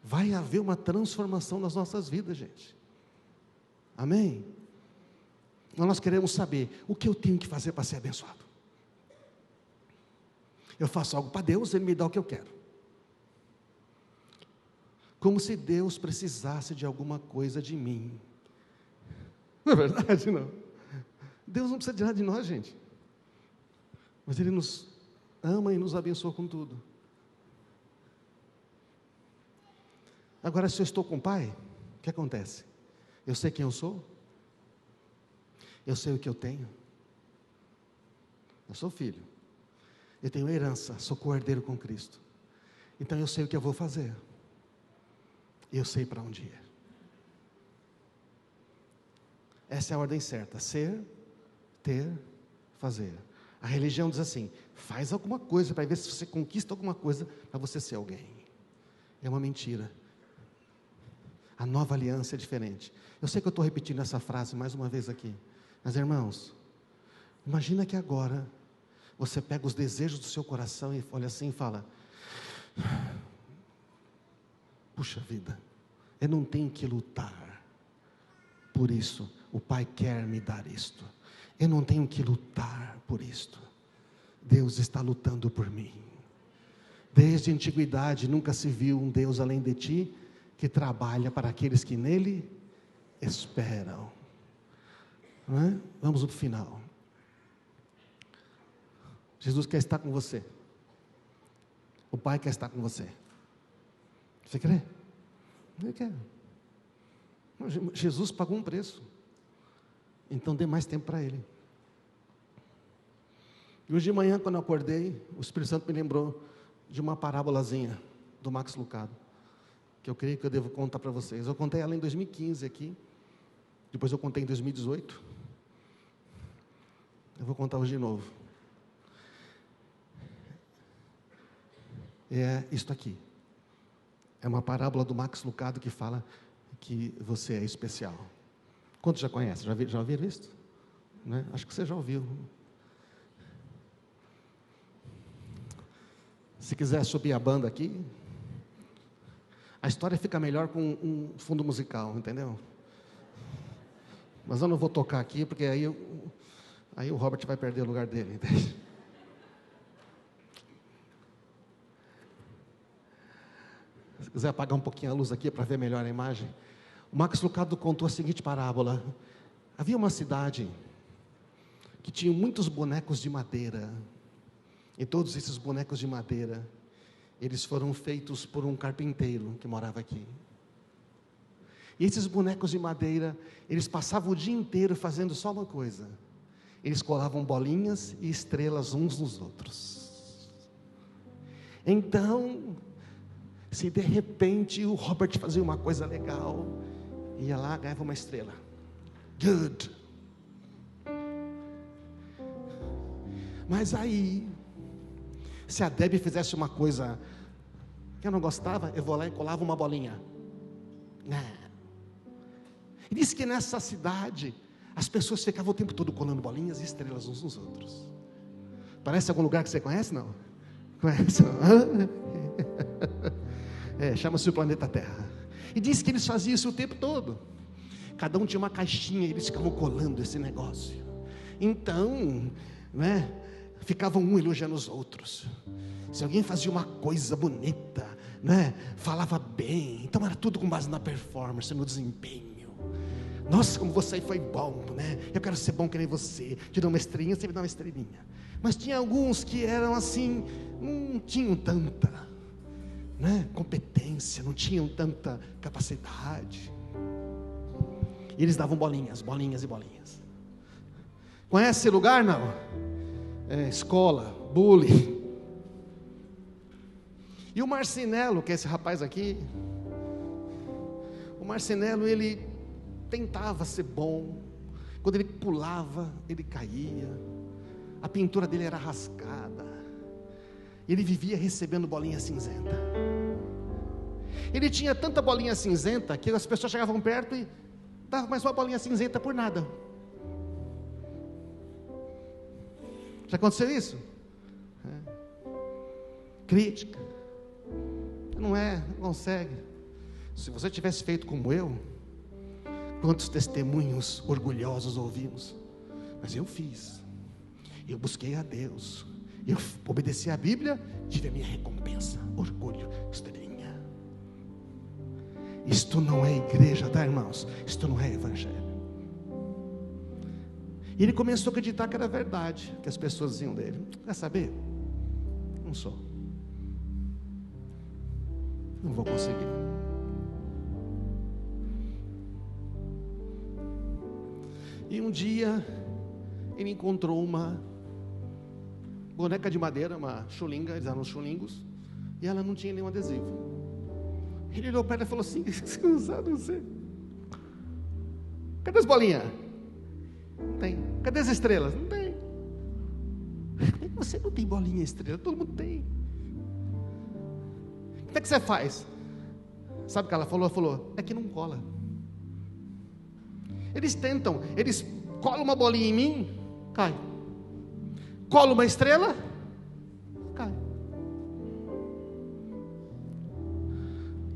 Vai haver uma transformação nas nossas vidas, gente. Amém? Nós queremos saber o que eu tenho que fazer para ser abençoado. Eu faço algo para Deus, Ele me dá o que eu quero. Como se Deus precisasse de alguma coisa de mim. Não é verdade, não? Deus não precisa de nada de nós, gente. Mas Ele nos ama e nos abençoa com tudo. Agora, se eu estou com o Pai, o que acontece? Eu sei quem eu sou. Eu sei o que eu tenho. Eu sou filho. Eu tenho herança, sou co-herdeiro com Cristo. Então eu sei o que eu vou fazer. Eu sei para onde ir. Essa é a ordem certa: ser, ter, fazer. A religião diz assim: faz alguma coisa para ver se você conquista alguma coisa para você ser alguém. É uma mentira. A nova aliança é diferente. Eu sei que eu estou repetindo essa frase mais uma vez aqui, mas irmãos, imagina que agora você pega os desejos do seu coração e olha assim e fala: puxa vida, eu não tenho que lutar por isso, o Pai quer me dar isto. Eu não tenho que lutar por isto. Deus está lutando por mim. Desde a antiguidade nunca se viu um Deus além de ti, que trabalha para aqueles que nele esperam. Não é? Vamos para o final. Jesus quer estar com você. O Pai quer estar com você. Você crê? Ele quer. Jesus pagou um preço. Então dê mais tempo para Ele. E hoje de manhã, quando eu acordei, o Espírito Santo me lembrou de uma parábolazinha do Max Lucado, que eu creio que eu devo contar para vocês. Eu contei ela em 2015 aqui, depois eu contei em 2018. Eu vou contar hoje de novo. É isto aqui. É uma parábola do Max Lucado que fala que você é especial. Quantos já conhecem? Já ouviram isso? Né? Acho que você já ouviu. Se quiser subir a banda aqui, a história fica melhor com um fundo musical, entendeu? Mas eu não vou tocar aqui, porque aí o Robert vai perder o lugar dele, entende? Se quiser apagar um pouquinho a luz aqui para ver melhor a imagem. O Max Lucado contou a seguinte parábola. Havia uma cidade que tinha muitos bonecos de madeira. E todos esses bonecos de madeira, eles foram feitos por um carpinteiro que morava aqui. E esses bonecos de madeira, eles passavam o dia inteiro fazendo só uma coisa. Eles colavam bolinhas e estrelas uns nos outros. Então, se de repente o Robert fazia uma coisa legal, ia lá, ganhava uma estrela. Good. Mas aí, se a Debbie fizesse uma coisa que eu não gostava, eu vou lá e colava uma bolinha. E disse que nessa cidade, as pessoas ficavam o tempo todo colando bolinhas e estrelas uns nos outros. Parece algum lugar que você conhece, não? Conhece? Chama-se o planeta Terra. E disse que eles faziam isso o tempo todo. Cada um tinha uma caixinha e eles ficavam colando esse negócio. Então, ficavam um elogiando os outros. Se alguém fazia uma coisa bonita, falava bem, então era tudo com base na performance, no desempenho. Nossa, como você foi bom, eu quero ser bom que nem você. Te dou uma estrelinha, você me dá uma estrelinha. Mas tinha alguns que eram assim, não tinham tanta competência, não tinham tanta capacidade. E eles davam bolinhas, bolinhas e bolinhas. Conhece esse lugar, não? Escola, bullying. E o Marcinelo, que é esse rapaz aqui, o Marcinelo, ele tentava ser bom. Quando ele pulava, ele caía. A pintura dele era rascada. Ele vivia recebendo bolinha cinzenta. Ele tinha tanta bolinha cinzenta que as pessoas chegavam perto e davam mais uma bolinha cinzenta por nada. Já aconteceu isso? Crítica. Não consegue. Se você tivesse feito como eu, quantos testemunhos orgulhosos ouvimos? Mas eu fiz. Eu busquei a Deus. Eu obedeci à Bíblia, tive a minha recompensa. Orgulho, estrelinha. Isto não é igreja, tá, irmãos? Isto não é evangelho. E ele começou a acreditar que era verdade, que as pessoas diziam dele. Quer saber? Não sou. Não vou conseguir. E um dia, ele encontrou uma boneca de madeira, uma chulinga, eles eram os chulingos, e ela não tinha nenhum adesivo. Ele olhou para ela e falou assim: não sei. Cadê as bolinhas? Não tem. Cadê as estrelas? Não tem. Como é que você não tem bolinha e estrela? Todo mundo tem. Como é que você faz? Sabe o que ela falou? Ela falou: é que não cola. Eles tentam, eles colam uma bolinha em mim, cai. Cola uma estrela, cai.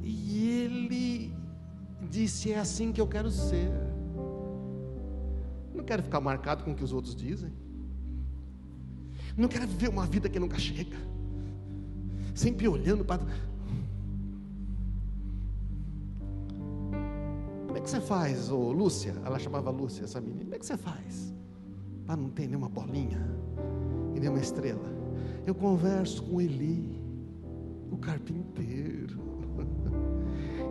E ele disse: é assim que eu quero ser. Não quero ficar marcado com o que os outros dizem. Não quero viver uma vida que nunca chega, sempre olhando para... Como é que você faz, ô Lúcia? Ela chamava Lúcia, essa menina. Como é que você faz para não ter nenhuma bolinha e nenhuma estrela? Eu converso com Eli, o carpinteiro.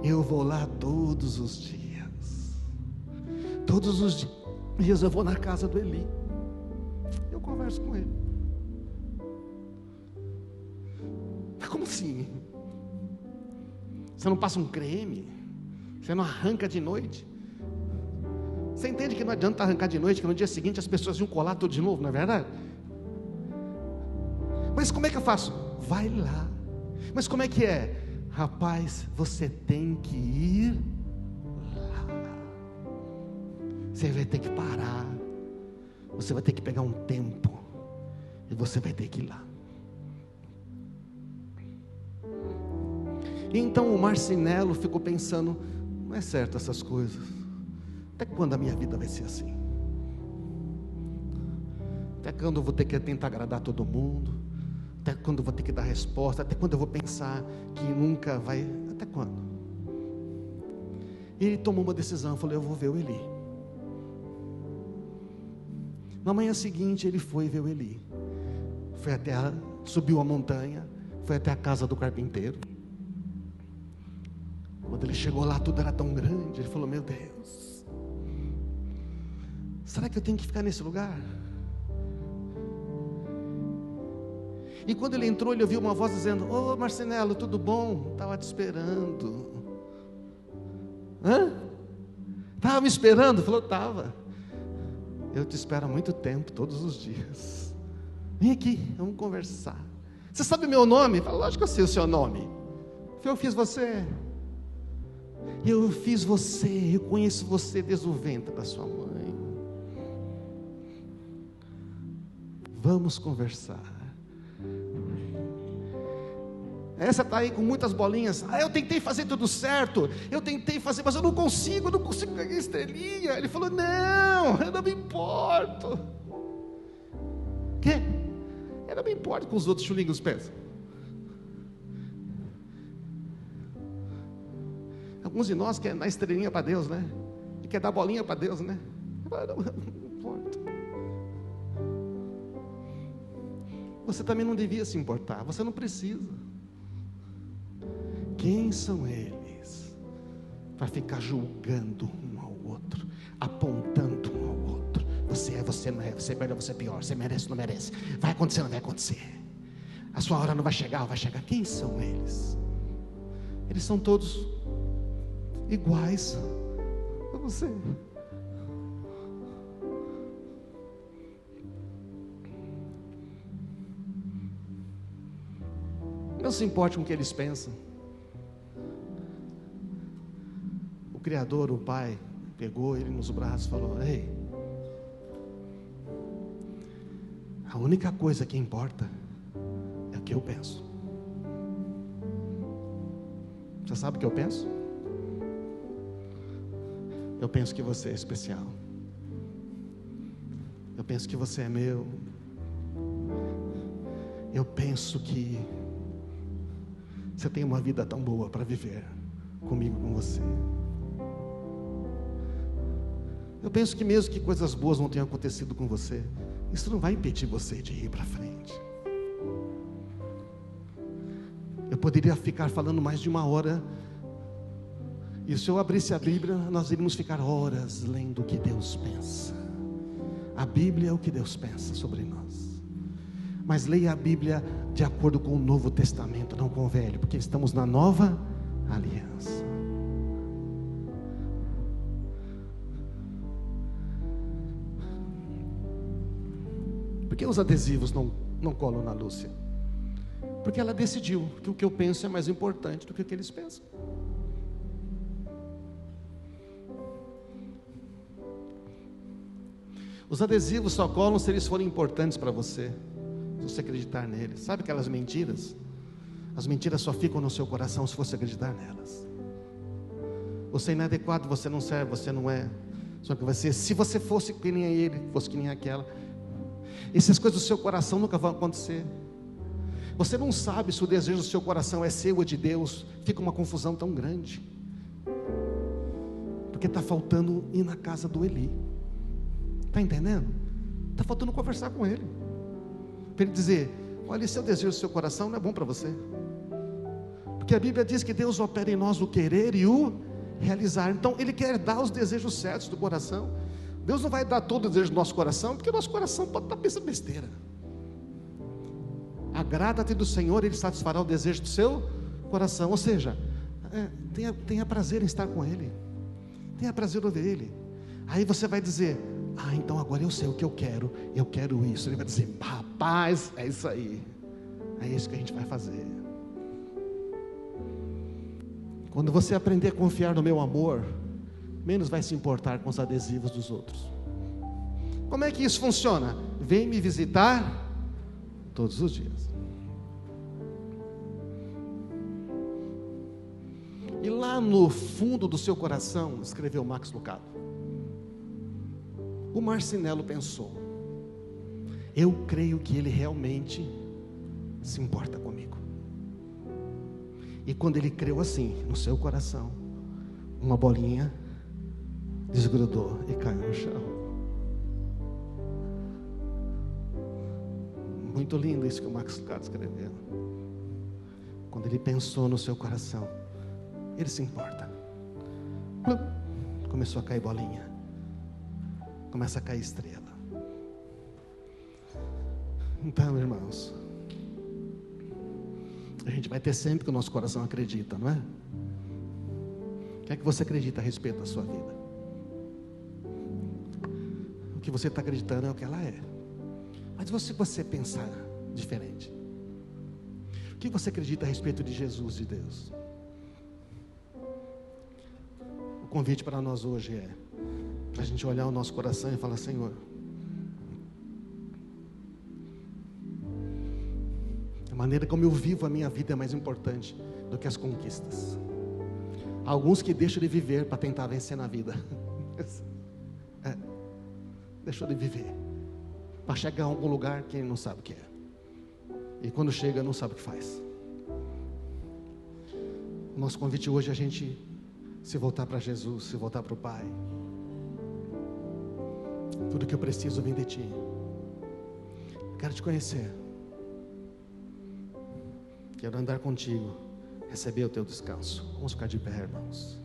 Eu vou lá todos os dias. Todos os dias eu vou na casa do Eli. Eu converso com ele. Mas como assim? Você não passa um creme? Você não arranca de noite? Você entende que não adianta arrancar de noite, que no dia seguinte as pessoas iam colar tudo de novo, não é verdade? Mas como é que eu faço? Vai lá. Mas como é que é? Rapaz, você tem que ir lá. Você vai ter que parar. Você vai ter que pegar um tempo. E você vai ter que ir lá. E então o Marcinelo ficou pensando: não é certo essas coisas. Até quando a minha vida vai ser assim? Até quando eu vou ter que tentar agradar todo mundo? Até quando eu vou ter que dar resposta? Até quando eu vou pensar que nunca vai? Até quando? E ele tomou uma decisão, falou: eu vou ver o Eli. Na manhã seguinte ele foi ver o Eli. Foi até subiu a montanha, foi até a casa do carpinteiro. Quando ele chegou lá, tudo era tão grande. Ele falou: meu Deus, será que eu tenho que ficar nesse lugar? E quando ele entrou, ele ouviu uma voz dizendo: ô Marcinelo, tudo bom? Estava te esperando. Hã? Estava me esperando? Falou: estava. Eu te espero há muito tempo, todos os dias. Vem aqui, vamos conversar. Você sabe o meu nome? Fala: lógico que eu sei o seu nome. Eu fiz você. Eu fiz você, eu conheço você desde o ventre da sua mãe. Vamos conversar. Essa está aí com muitas bolinhas. Eu tentei fazer tudo certo. Eu tentei fazer, mas eu não consigo ganhar estrelinha. Ele falou: não, eu não me importo. Quê? Eu não me importo com os outros chulingos pensam. Alguns de nós querem dar estrelinha para Deus, né? E quer dar bolinha para Deus, né? Não importa. Você também não devia se importar. Você não precisa. Quem são eles para ficar julgando um ao outro, apontando um ao outro? Você é, você não é, você é melhor, você é pior, você merece, não merece, vai acontecer, não vai acontecer, a sua hora não vai chegar, ou vai chegar. Quem são eles? Eles são todos iguais a você. Não se importe com o que eles pensam. O Criador, o Pai, pegou ele nos braços e falou: ei, a única coisa que importa é o que eu penso. Você sabe o que eu penso? Eu penso que você é especial. Eu penso que você é meu. eu penso que você tem uma vida tão boa para viver comigo, com você. Eu penso que mesmo que coisas boas não tenham acontecido com você, isso não vai impedir você de ir para frente. Eu poderia ficar falando mais de 1 hora, e se eu abrisse a Bíblia, nós iríamos ficar horas lendo o que Deus pensa. A Bíblia é o que Deus pensa sobre nós. Mas leia a Bíblia de acordo com o Novo Testamento, não com o Velho, porque estamos na Nova Aliança. Por que os adesivos não colam na Lúcia? Porque ela decidiu que o que eu penso é mais importante do que o que eles pensam. Os adesivos só colam se eles forem importantes para você, se você acreditar neles. Sabe aquelas mentiras? As mentiras só ficam no seu coração se você acreditar nelas. Você é inadequado, você não serve, você não é. Só que vai ser, se você fosse que nem ele, fosse que nem aquela. Essas coisas do seu coração nunca vão acontecer. Você não sabe se o desejo do seu coração é seu ou de Deus. Fica uma confusão tão grande, porque está faltando ir na casa do Eli. Está entendendo? Está faltando conversar com ele, para ele dizer: olha, esse é o desejo do seu coração, não é bom para você. Porque a Bíblia diz que Deus opera em nós o querer e o realizar. Então Ele quer dar os desejos certos do coração. Deus não vai dar todo o desejo do nosso coração, porque o nosso coração pode estar pensando besteira. Agrada-te do Senhor, Ele satisfará o desejo do seu coração. Ou seja, tenha prazer em estar com Ele, tenha prazer em ouvir Ele. Aí você vai dizer: ah, então agora eu sei o que eu quero isso. Ele vai dizer: rapaz, é isso aí, é isso que a gente vai fazer. Quando você aprender a confiar no meu amor, menos vai se importar com os adesivos dos outros. Como é que isso funciona? Vem me visitar todos os dias. E lá no fundo do seu coração, escreveu Max Lucado, o Marcinelo pensou: eu creio que ele realmente se importa comigo. E quando ele creu assim, no seu coração, uma bolinha desgrudou e caiu no chão. Muito lindo isso que o Max Lucado escreveu. Quando ele pensou no seu coração, ele se importa. Plum, começou a cair bolinha, começa a cair estrela. Então, irmãos, a gente vai ter sempre que o nosso coração acredita, não é? O que é que você acredita a respeito da sua vida? O que você está acreditando é o que ela é. Mas se você pensar diferente, o que você acredita a respeito de Jesus e Deus? O convite para nós hoje é para a gente olhar o nosso coração e falar: Senhor, a maneira como eu vivo a minha vida é mais importante do que as conquistas. Há alguns que deixam de viver para tentar vencer na vida. Deixou de viver para chegar a algum lugar que ele não sabe o que é, e quando chega não sabe o que faz. O nosso convite hoje é a gente se voltar para Jesus, se voltar para o Pai. Tudo que eu preciso vem de Ti. Quero Te conhecer, quero andar contigo, receber o Teu descanso. Vamos ficar de pé, irmãos.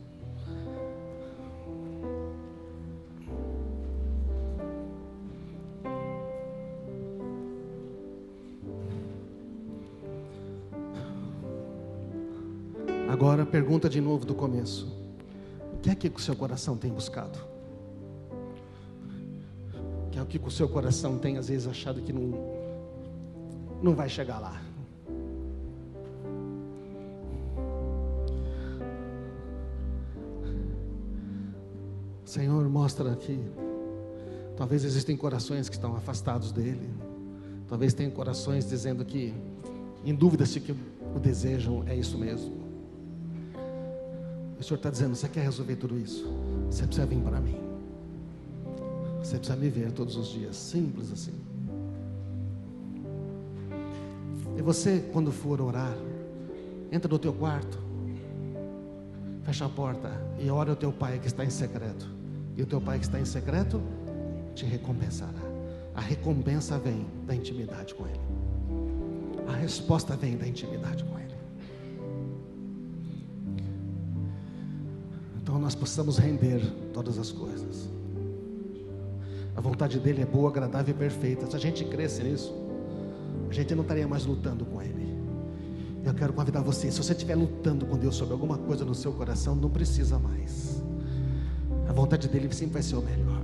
Agora pergunta de novo do começo: o que é que o seu coração tem buscado? O que é o que o seu coração tem às vezes achado que não vai chegar lá? Senhor, mostra aqui. Talvez existem corações que estão afastados dele. Talvez tenham corações dizendo que, em dúvida se que o desejam é isso mesmo. O Senhor está dizendo: você quer resolver tudo isso? Você precisa vir para mim. Você precisa me ver todos os dias. Simples assim. E você, quando for orar, entra no teu quarto, fecha a porta e ora ao teu Pai que está em secreto. E o teu Pai que está em secreto te recompensará. A recompensa vem da intimidade com Ele. A resposta vem da intimidade com Ele. Então nós possamos render todas as coisas. A vontade dEle é boa, agradável e perfeita. Se a gente cresce nisso, a gente não estaria mais lutando com Ele. Eu quero convidar você, se você estiver lutando com Deus sobre alguma coisa no seu coração, não precisa mais. A vontade dEle sempre vai ser o melhor.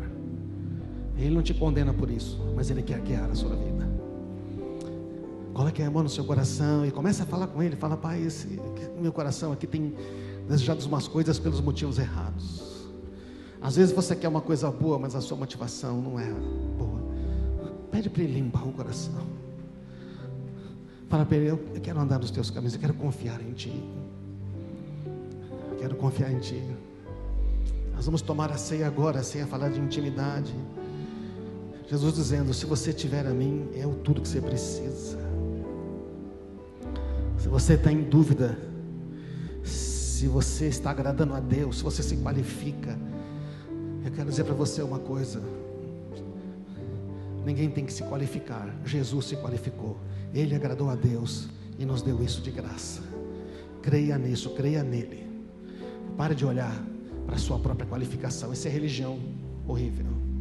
Ele não te condena por isso, mas Ele quer guiar a sua vida. Coloque a mão no seu coração e comece a falar com Ele. Fala: Pai, meu coração aqui tem desejado umas coisas pelos motivos errados. Às vezes você quer uma coisa boa, mas a sua motivação não é boa. Pede para Ele limpar o coração. Fala para Ele: eu quero andar nos teus caminhos, eu quero confiar em Ti. Eu quero confiar em Ti. Nós vamos tomar a ceia agora, a ceia falar de intimidade. Jesus dizendo: se você tiver a mim, é o tudo que você precisa. Se você está em dúvida, se você está agradando a Deus, se você se qualifica, eu quero dizer para você uma coisa: ninguém tem que se qualificar. Jesus se qualificou, Ele agradou a Deus e nos deu isso de graça. Creia nisso, creia nele. Pare de olhar para a sua própria qualificação. Isso é religião horrível.